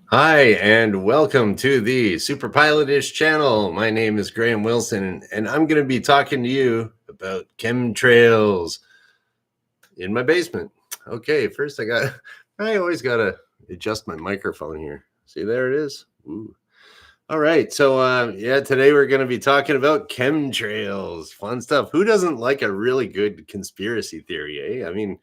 Hi, and welcome to the superpilotish channel. My name is Graham Wilson, and I'm going to be talking to you about chemtrails in my basement. Okay, first I always got to adjust my microphone here. See, there it is. Ooh. All right, so yeah, today we're going to be talking about chemtrails. Fun stuff. Who doesn't like a really good conspiracy theory, eh? I mean,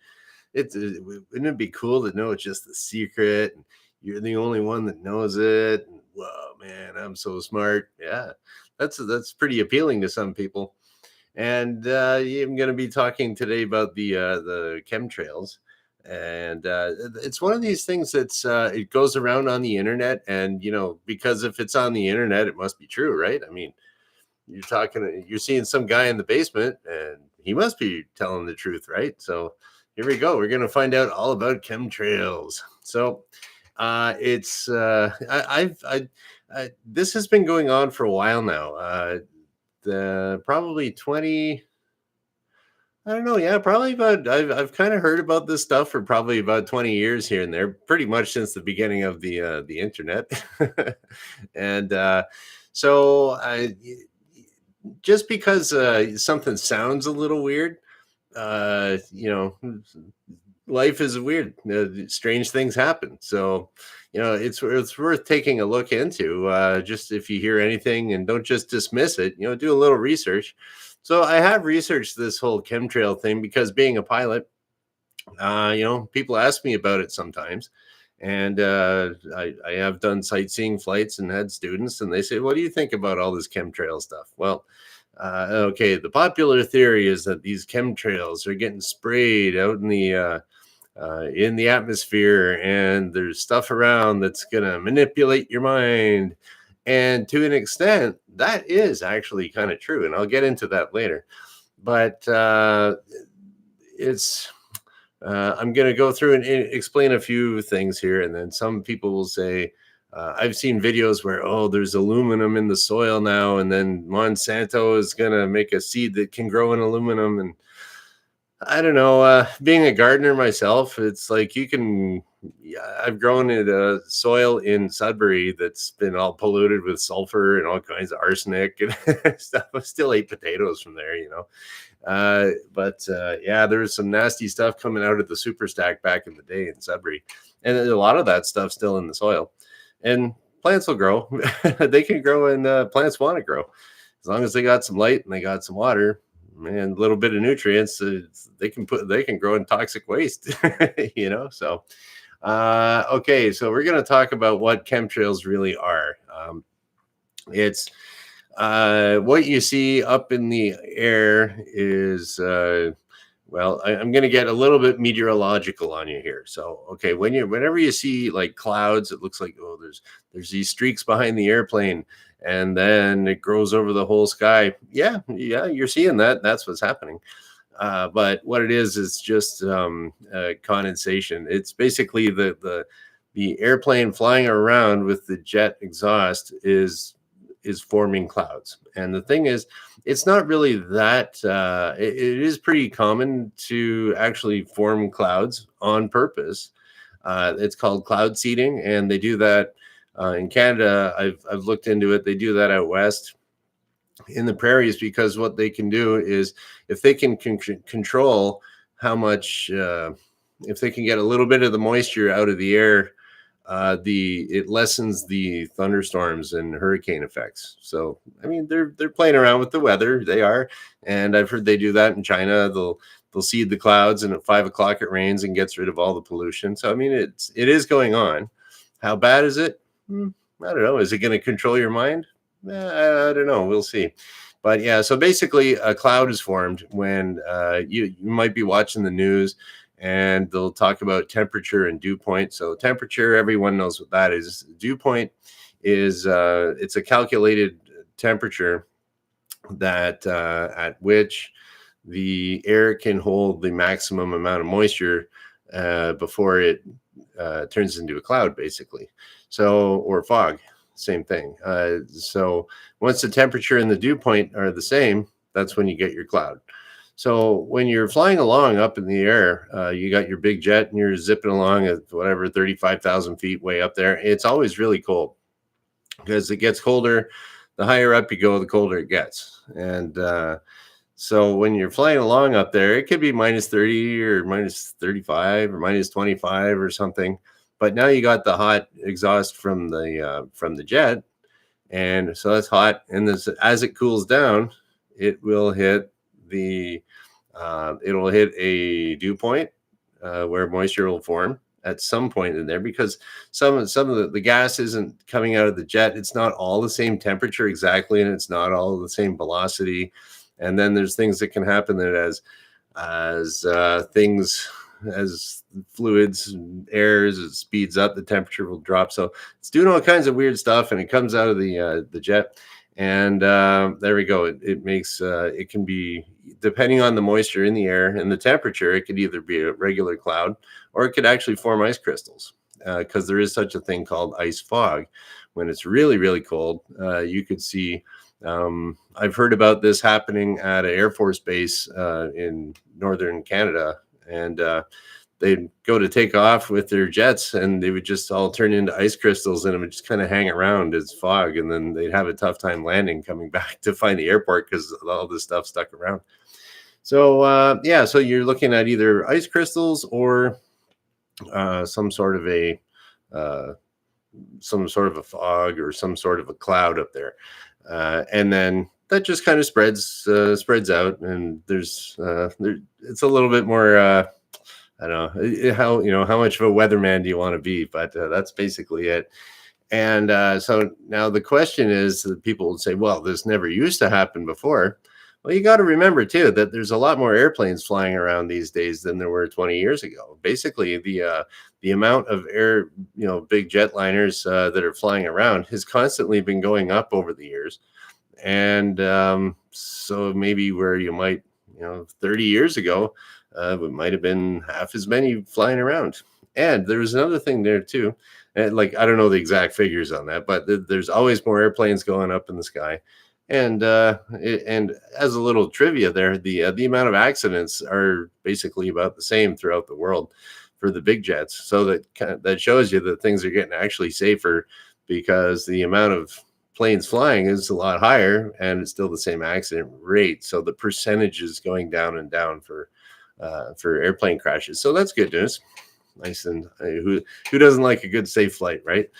wouldn't it be cool to know it's just a secret and you're the only one that knows it? And, whoa, man, I'm so smart. Yeah, that's pretty appealing to some people. And I'm going to be talking today about the chemtrails. And it's one of these things that's it goes around on the internet, and because if it's on the internet, it must be true, right? I mean, you're seeing some guy in the basement and he must be telling the truth, right? So here we go, we're going to find out all about chemtrails. So it's this has been going on for a while now. The probably 20, I don't know, yeah, probably about, I've kind of heard about this stuff for probably about 20 years here and there, pretty much since the beginning of the internet. And so I just because something sounds a little weird, uh, you know, life is weird. Strange things happen. So, it's worth taking a look into. Just if you hear anything, and don't just dismiss it. Do a little research. So I have researched this whole chemtrail thing because being a pilot, people ask me about it sometimes. And I have done sightseeing flights and had students, and they say, "What do you think about all this chemtrail stuff?" Well, okay, the popular theory is that these chemtrails are getting sprayed out in the atmosphere, and there's stuff around that's going to manipulate your mind. And to an extent, that is actually kind of true, and I'll get into that later. But it's I'm going to go through and explain a few things here, and then some people will say, I've seen videos where, oh, there's aluminum in the soil now, and then Monsanto is going to make a seed that can grow in aluminum. And I don't know. Being a gardener myself, it's like you can. Yeah, I've grown in soil in Sudbury that's been all polluted with sulfur and all kinds of arsenic and stuff. I still ate potatoes from there. But yeah, there was some nasty stuff coming out of the super stack back in the day in Sudbury, and a lot of that stuff still in the soil. And plants will grow; they can grow, and plants want to grow as long as they got some light and they got some water. Man, a little bit of nutrients, they can grow in toxic waste. So okay, so we're going to talk about what chemtrails really are. It's what you see up in the air is well, I'm going to get a little bit meteorological on you here. So, okay, whenever you see like clouds, it looks like, oh, there's these streaks behind the airplane, and then it grows over the whole sky. Yeah, yeah, you're seeing that. That's what's happening. But what it is just condensation. It's basically the airplane flying around with the jet exhaust is forming clouds. And the thing is, it's not really that it is pretty common to actually form clouds on purpose. It's called cloud seeding, and they do that in Canada. I've looked into it. They do that out west in the prairies, because what they can do is, if they can control how much, if they can get a little bit of the moisture out of the air, the it lessens the thunderstorms and hurricane effects. So I mean, they're playing around with the weather. They are. And I've heard they do that in China. They'll seed the clouds, and at 5 o'clock it rains and gets rid of all the pollution. So I mean, it is going on. How bad is it? I don't know. Is it going to control your mind? I don't know. We'll see. But yeah, so basically, a cloud is formed when you might be watching the news, and they'll talk about temperature and dew point. So temperature, everyone knows what that is. Dew point is it's a calculated temperature that at which the air can hold the maximum amount of moisture before it turns into a cloud, basically. So, or fog, same thing. So once the temperature and the dew point are the same, that's when you get your cloud. So when you're flying along up in the air, you got your big jet and you're zipping along at whatever 35,000 feet way up there. It's always really cold because it gets colder. The higher up you go, the colder it gets. And so when you're flying along up there, it could be minus 30 or minus 35 or minus 25 or something. But now you got the hot exhaust from the jet, and so that's hot. And this, as it cools down, it will hit it'll hit a dew point where moisture will form at some point in there, because some of the gas isn't coming out of the jet. It's not all the same temperature exactly, and it's not all the same velocity. And then there's things that can happen that as fluids and airs, it speeds up, the temperature will drop. So it's doing all kinds of weird stuff, and it comes out of the jet. And there we go. It makes it can be, depending on the moisture in the air and the temperature, it could either be a regular cloud or it could actually form ice crystals, because there is such a thing called ice fog. When it's really, really cold, you could see. I've heard about this happening at an Air Force base in northern Canada, and they'd go to take off with their jets, and they would just all turn into ice crystals, and it would just kind of hang around as fog, and then they'd have a tough time landing, coming back to find the airport because all this stuff stuck around. So yeah, so you're looking at either ice crystals or some sort of a fog or some sort of a cloud up there, and then that just kind of spreads out, and there's it's a little bit more. I don't know how much of a weatherman do you want to be, but that's basically it. And so now the question is that people would say, well, this never used to happen before. Well, you got to remember too that there's a lot more airplanes flying around these days than there were 20 years ago. Basically, the amount of big jetliners that are flying around has constantly been going up over the years. And so maybe where you might, 30 years ago, it might have been half as many flying around. And there's another thing there too. And I don't know the exact figures on that, but there's always more airplanes going up in the sky. And and as a little trivia there, the amount of accidents are basically about the same throughout the world for the big jets. So that shows you that things are getting actually safer, because the amount of planes flying is a lot higher, and it's still the same accident rate. So the percentage is going down and down for airplane crashes. So that's good news. Nice. And who doesn't like a good safe flight, right?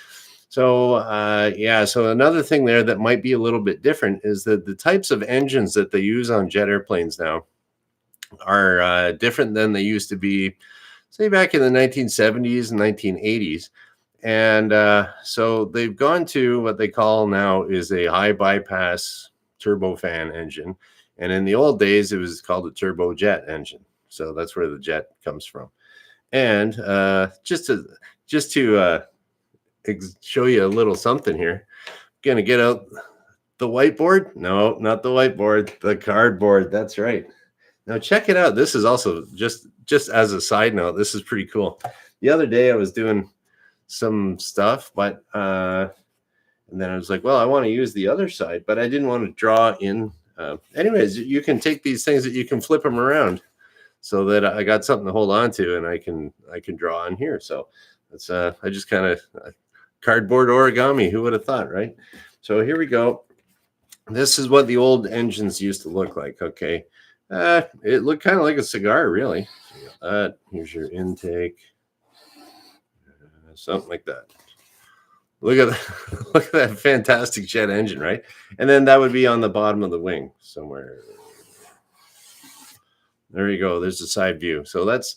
So yeah, so another thing there that might be a little bit different is that the types of engines that they use on jet airplanes now are different than they used to be, say, back in the 1970s and 1980s. And so they've gone to what they call now is a high bypass turbofan engine. And in the old days, it was called a turbojet engine. So that's where the jet comes from. And just to show you a little something here, I'm gonna get out the whiteboard. No, not the whiteboard, the cardboard. That's right. Now check it out. This is also just as a side note, this is pretty cool. The other day I was doing some stuff, but and then I was like, well, I want to use the other side, but I didn't want to draw in. Anyways, you can take these things that you can flip them around, so that I got something to hold on to, and I can draw on here. So that's I just kind of cardboard origami. Who would have thought, right? So here we go. This is what the old engines used to look like. Okay, it looked kind of like a cigar, really. Here's your intake, something like that. Look at that. Look at that fantastic jet engine, right? And then that would be on the bottom of the wing somewhere. There you go. There's the side view. So that's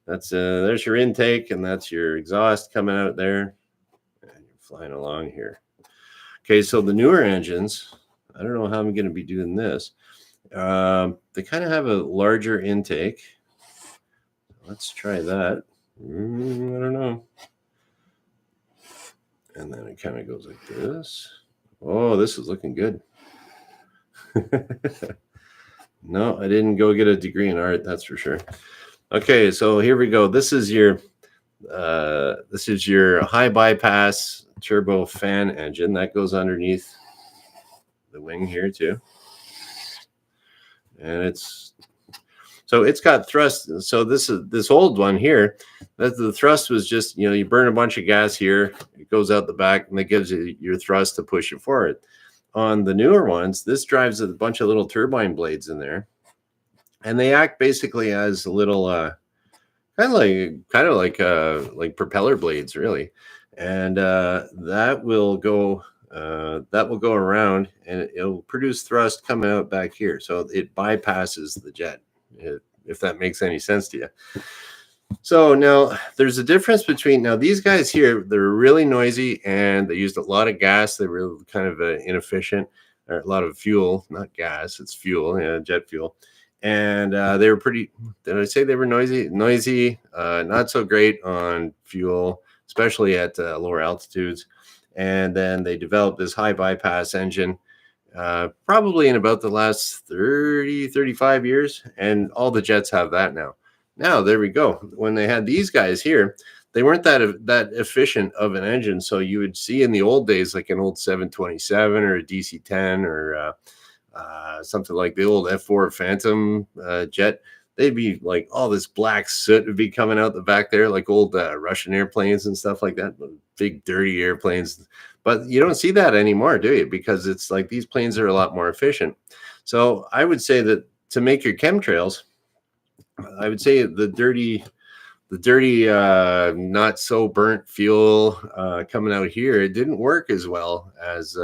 there's your intake, and that's your exhaust coming out there, and you're flying along here. Okay, so the newer engines, I don't know how I'm going to be doing this. They kind of have a larger intake. Let's try that. I don't know. And then it kind of goes like this. Oh, this is looking good. No, I didn't go get a degree in art, that's for sure. Okay, so here we go. This is your high bypass turbofan engine that goes underneath the wing here too. And it's So it's got thrust. So this old one here, that the thrust was just, you burn a bunch of gas here, it goes out the back, and it gives you your thrust to push it forward. On the newer ones, this drives a bunch of little turbine blades in there, and they act basically as a little kind of like propeller blades, really. And that will go around, and it'll produce thrust coming out back here, so it bypasses the jet, if that makes any sense to you. So now there's a difference between, now these guys here, they're really noisy and they used a lot of gas. They were kind of inefficient, or a lot of fuel, not gas, it's fuel, jet fuel. And they were pretty, did I say they were noisy? Noisy, not so great on fuel, especially at lower altitudes. And then they developed this high bypass engine, probably in about the last 35 years. And all the jets have that now. Now, there we go. When they had these guys here, they weren't that efficient of an engine. So you would see in the old days, like an old 727 or a DC-10 or something like the old F4 Phantom jet, they'd be like all this black soot would be coming out the back there, like old Russian airplanes and stuff like that, big dirty airplanes. But you don't see that anymore, do you? Because it's like these planes are a lot more efficient. So I would say that to make your chemtrails, I would say the dirty, not so burnt fuel coming out here, it didn't work as well as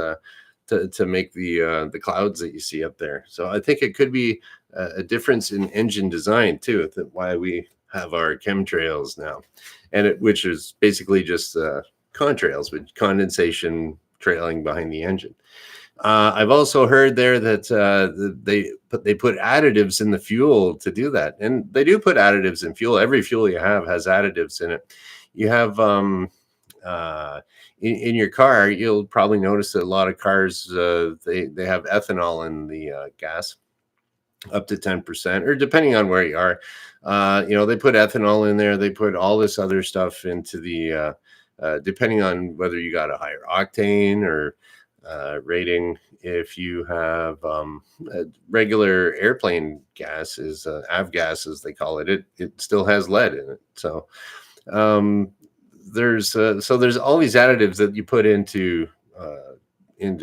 to make the clouds that you see up there. So I think it could be a difference in engine design too, that why we have our chemtrails now, and which is basically just contrails with condensation trailing behind the engine. I've also heard there that they put additives in the fuel to do that, and they do put additives in fuel. Every fuel you have has additives in it. You have in your car, you'll probably notice that a lot of cars they have ethanol in the gas, up to 10%, or depending on where you are. They put ethanol in there. They put all this other stuff into the depending on whether you got a higher octane or rating. If you have regular airplane gas, is avgas as they call it, it still has lead in it. So there's all these additives that you put into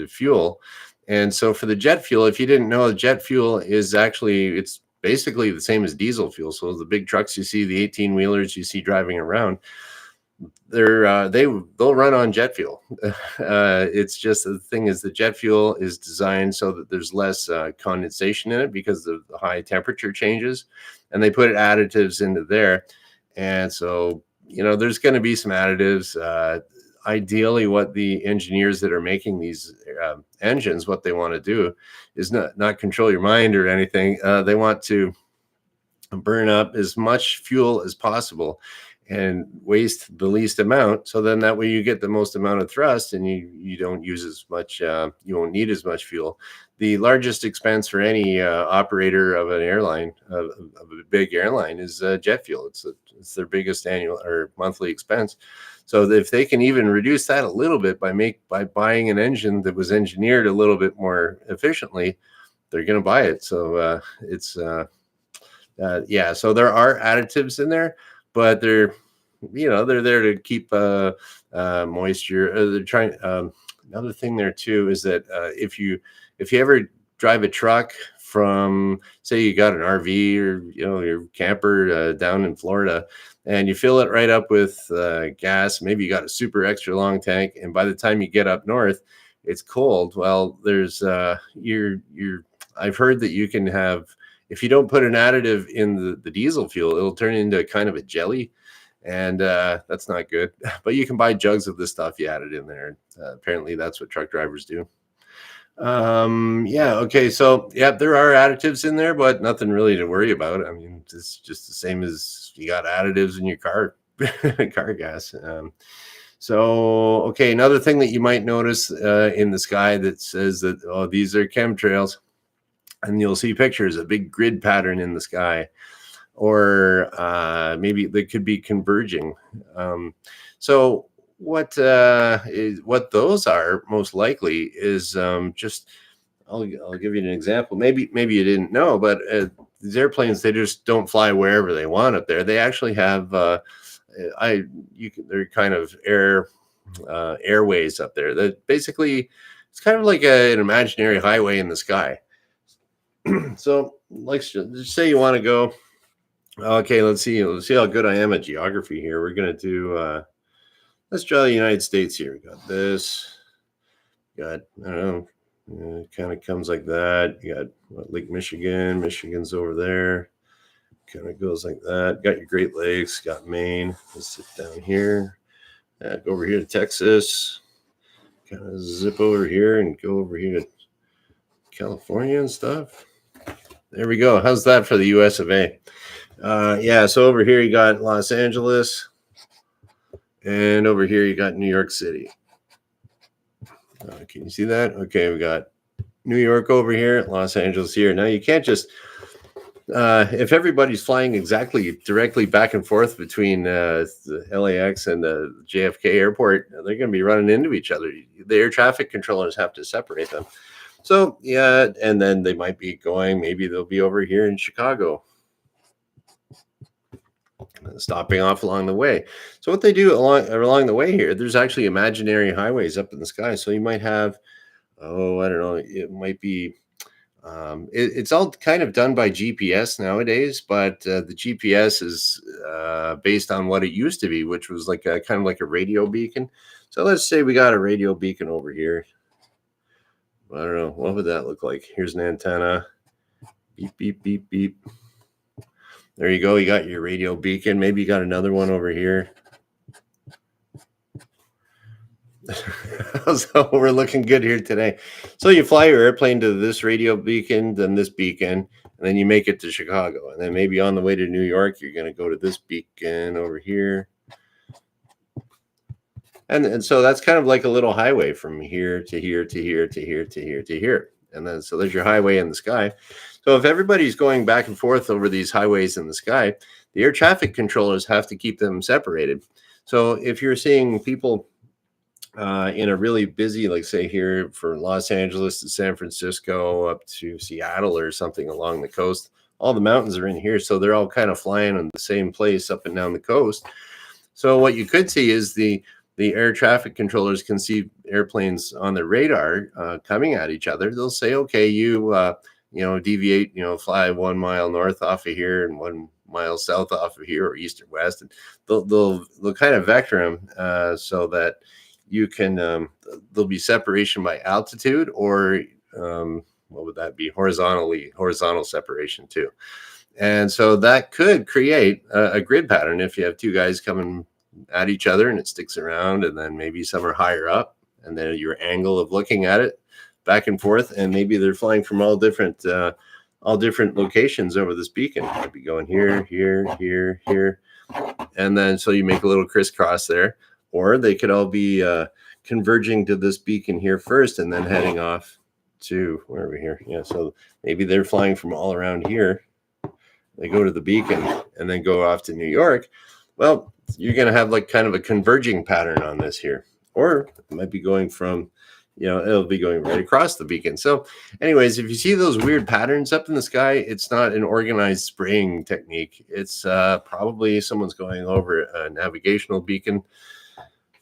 fuel. And so for the jet fuel, if you didn't know, jet fuel is actually, it's basically the same as diesel fuel. So the big trucks you see, the 18-wheelers you see driving around, they'll run on jet fuel. It's just, the thing is, the jet fuel is designed so that there's less condensation in it because of the high temperature changes, and they put additives into there. And so there's going to be some additives. Ideally, what the engineers that are making these engines, what they want to do is not control your mind or anything. They want to burn up as much fuel as possible and waste the least amount. So then that way you get the most amount of thrust, and you don't use as much, you won't need as much fuel. The largest expense for any operator of an airline, of a big airline, is jet fuel. It's their biggest annual or monthly expense. So if they can even reduce that a little bit by buying an engine that was engineered a little bit more efficiently, they're going to buy it. So so there are additives in there, but they're there to keep moisture. They're trying. Another thing there too is that if you ever drive a truck from, say, you got an RV or your camper down in Florida, and you fill it right up with gas, maybe you got a super extra long tank, and by the time you get up north, it's cold. Well, there's I've heard that you can have, if you don't put an additive in the diesel fuel, it'll turn into kind of a jelly, and that's not good. But you can buy jugs of this stuff, you add it in there. Apparently that's what truck drivers do. Okay, so there are additives in there, but nothing really to worry about. I mean, it's just the same as you got additives in your car car gas. Okay, another thing that you might notice in the sky that says that, oh, these are chemtrails, and you'll see pictures, a big grid pattern in the sky, or maybe they could be converging. So what those are most likely is just, I'll give you an example. Maybe you didn't know, but these airplanes, they just don't fly wherever they want up there. They actually have they're kind of airways up there that basically it's kind of like an imaginary highway in the sky. So, like, just say you want to go. Okay, let's see how good I am at geography here. We're gonna do. Let's draw the United States here. We got this. Got, I don't know. It kind of comes like that. You got Lake Michigan. Michigan's over there. Kind of goes like that. Got your Great Lakes. Got Maine. Let's sit down here. Go over here to Texas. Kind of zip over here and go over here to California and stuff. There we go. How's that for the US of A? Yeah, so over here you got Los Angeles. And over here you got New York City. Can you see that? Okay, we got New York over here, Los Angeles here. Now you can't just, if everybody's flying exactly directly back and forth between the LAX and the JFK airport, they're going to be running into each other. The air traffic controllers have to separate them. So, yeah, and then they might be going, maybe they'll be over here in Chicago, stopping off along the way. So what they do along the way here, there's actually imaginary highways up in the sky. So you might have, I don't know, it might be, it's all kind of done by GPS nowadays, but the GPS is based on what it used to be, which was like kind of like a radio beacon. So let's say we got a radio beacon over here. I don't know, what would that look like? Here's an antenna. Beep, beep, beep, beep. There you go. You got your radio beacon. Maybe you got another one over here. So we're looking good here today. So you fly your airplane to this radio beacon, then this beacon, and then you make it to Chicago. And then maybe on the way to New York, you're going to go to this beacon over here. And so that's kind of like a little highway from here to here to here to here to here to here. And then so there's your highway in the sky. So if everybody's going back and forth over these highways in the sky, the air traffic controllers have to keep them separated. So if you're seeing people in a really busy, like say here for Los Angeles to San Francisco up to Seattle or something along the coast, all the mountains are in here. So they're all kind of flying in the same place up and down the coast. So what you could see is the air traffic controllers can see airplanes on the radar coming at each other. They'll say, okay, you deviate, fly 1 mile north off of here and 1 mile south off of here, or east or west. And they'll kind of vector them so that you can, there'll be separation by altitude, or what would that be? Horizontal separation too. And so that could create a grid pattern if you have two guys coming at each other and it sticks around, and then maybe some are higher up, and then your angle of looking at it back and forth, and maybe they're flying from all different locations over this beacon. Might be going here, here, here, here, and then so you make a little crisscross there, or they could all be converging to this beacon here first, and then heading off to where are we here? Yeah, so maybe they're flying from all around here. They go to the beacon and then go off to New York. Well, you're going to have like kind of a converging pattern on this here, or it might be going from, it'll be going right across the beacon. So anyways, if you see those weird patterns up in the sky, it's not an organized spraying technique. It's probably someone's going over a navigational beacon,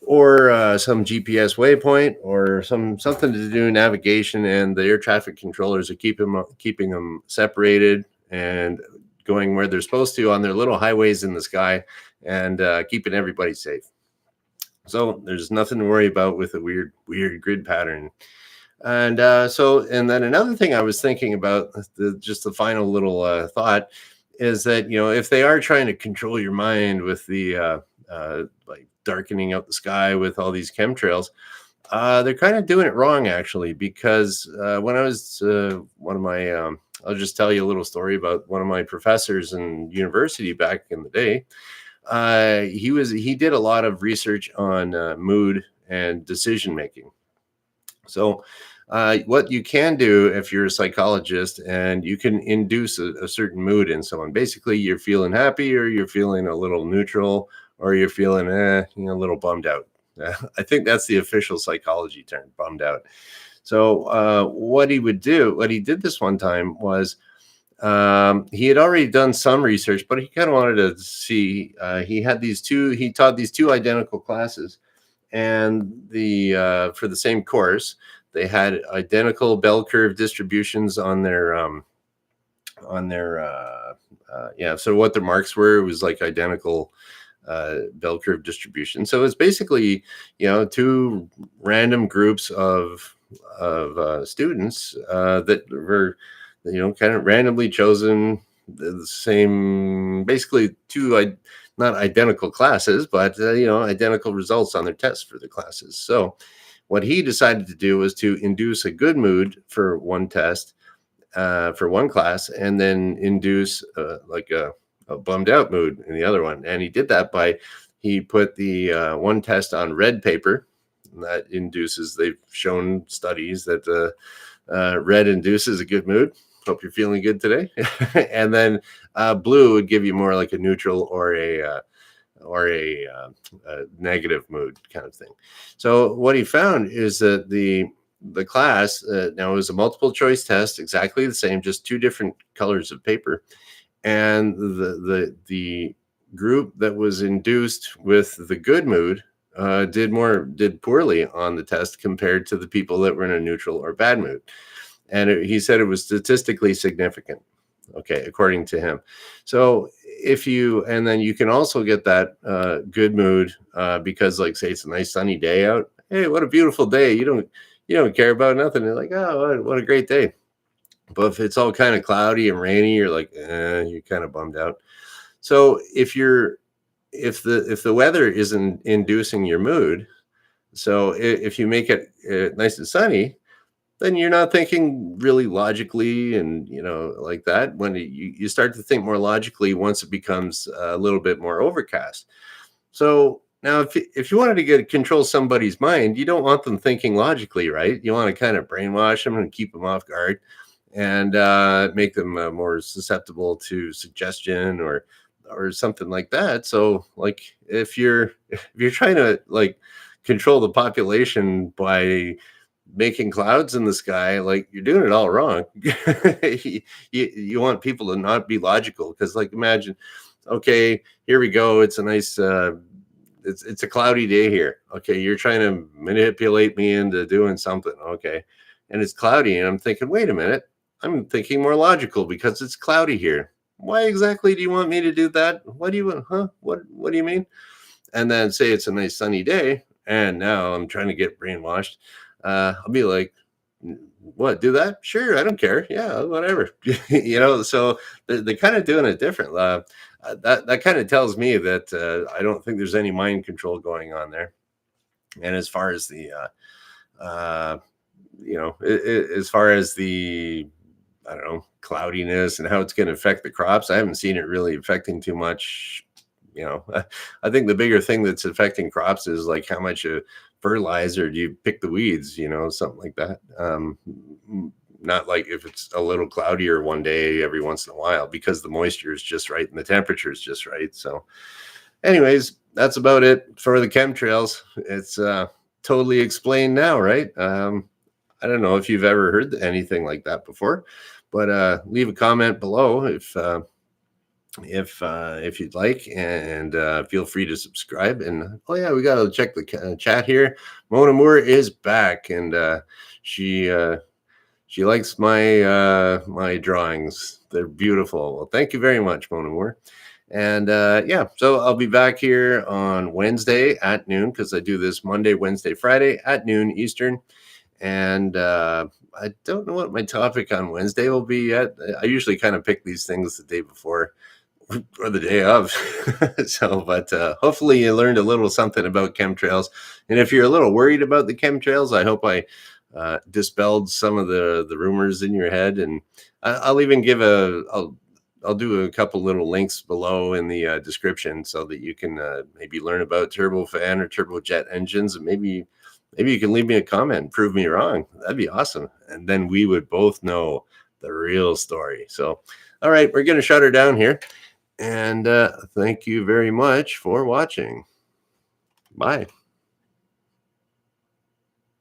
or some GPS waypoint, or something to do navigation, and the air traffic controllers are keeping them separated and going where they're supposed to on their little highways in the sky, and keeping everybody safe. So there's nothing to worry about with a weird grid pattern. And and then another thing I was thinking about, just the final little thought, is that, if they are trying to control your mind with the like darkening out the sky with all these chemtrails, they're kind of doing it wrong, actually, because when I was one of my, I'll just tell you a little story about one of my professors in university back in the day. He did a lot of research on mood and decision making. So what you can do if you're a psychologist, and you can induce a certain mood in someone. Basically, you're feeling happy, or you're feeling a little neutral, or you're feeling a little bummed out. I think that's the official psychology term, bummed out. So what he did this one time was He had already done some research, but he kind of wanted to see. He taught these two identical classes, and for the same course, they had identical bell curve distributions on their yeah. So what their marks were was like identical bell curve distribution. So it's basically, two random groups of students that were, kind of randomly chosen, the same, basically not identical classes, but identical results on their tests for the classes. So what he decided to do was to induce a good mood for one test, for one class, and then induce like a bummed out mood in the other one. And he did that he put the one test on red paper. That induces, they've shown studies that red induces a good mood. Hope you're feeling good today. And then blue would give you more like a neutral or a negative mood kind of thing. So what he found is that the class, now it was a multiple choice test, exactly the same, just two different colors of paper. And the group that was induced with the good mood did poorly on the test compared to the people that were in a neutral or bad mood. And he said it was statistically significant, okay, according to him. So and then you can also get that good mood because, like, say it's a nice sunny day out. Hey, what a beautiful day. You don't care about nothing. You're like, oh, what a great day. But if it's all kind of cloudy and rainy, you're like, you're kind of bummed out. So if the weather isn't inducing your mood, so if you make it nice and sunny, then you're not thinking really logically and, like that. When you start to think more logically once it becomes a little bit more overcast. So now if you wanted to control somebody's mind, you don't want them thinking logically, right? You want to kind of brainwash them and keep them off guard and make them more susceptible to suggestion or something like that. So like if you're trying to like control the population by making clouds in the sky, like, you're doing it all wrong. You want people to not be logical, because, like, imagine, okay, here we go, it's a nice it's a cloudy day here. Okay, you're trying to manipulate me into doing something. Okay, and it's cloudy, and I'm thinking, wait a minute, I'm thinking more logical because it's cloudy here. Why exactly do you want me to do that? What do you want? What do you mean? And then say it's a nice sunny day, and now I'm trying to get brainwashed. I'll be like, what, do that? Sure, I don't care. Yeah, whatever. So they're kind of doing it different. That kind of tells me that I don't think there's any mind control going on there. And as far as the, as far as the, I don't know, cloudiness and how it's going to affect the crops, I haven't seen it really affecting too much. I think the bigger thing that's affecting crops is like how much fertilizer do you pick the weeds, something like that. Not like if it's a little cloudier one day every once in a while, because the moisture is just right and the temperature is just right. So anyways, that's about it for the chemtrails. It's totally explained now, right? I don't know if you've ever heard anything like that before, but leave a comment below if you'd like, and feel free to subscribe. And oh yeah, we gotta check the chat here. Mona Moore is back, and she likes my drawings. They're beautiful. Well, thank you very much, Mona Moore. And yeah, so I'll be back here on Wednesday at noon, because I do this Monday, Wednesday, Friday at noon Eastern. And I don't know what my topic on Wednesday will be yet. I usually kind of pick these things the day before or the day of. But hopefully you learned a little something about chemtrails. And if you're a little worried about the chemtrails, I hope I dispelled some of the rumors in your head. And I'll even I'll do a couple little links below in the description, so that you can maybe learn about turbofan or turbojet engines, and maybe you can leave me a comment and prove me wrong. That'd be awesome. And then we would both know the real story. So, all right, we're going to shut her down here. And thank you very much for watching. Bye.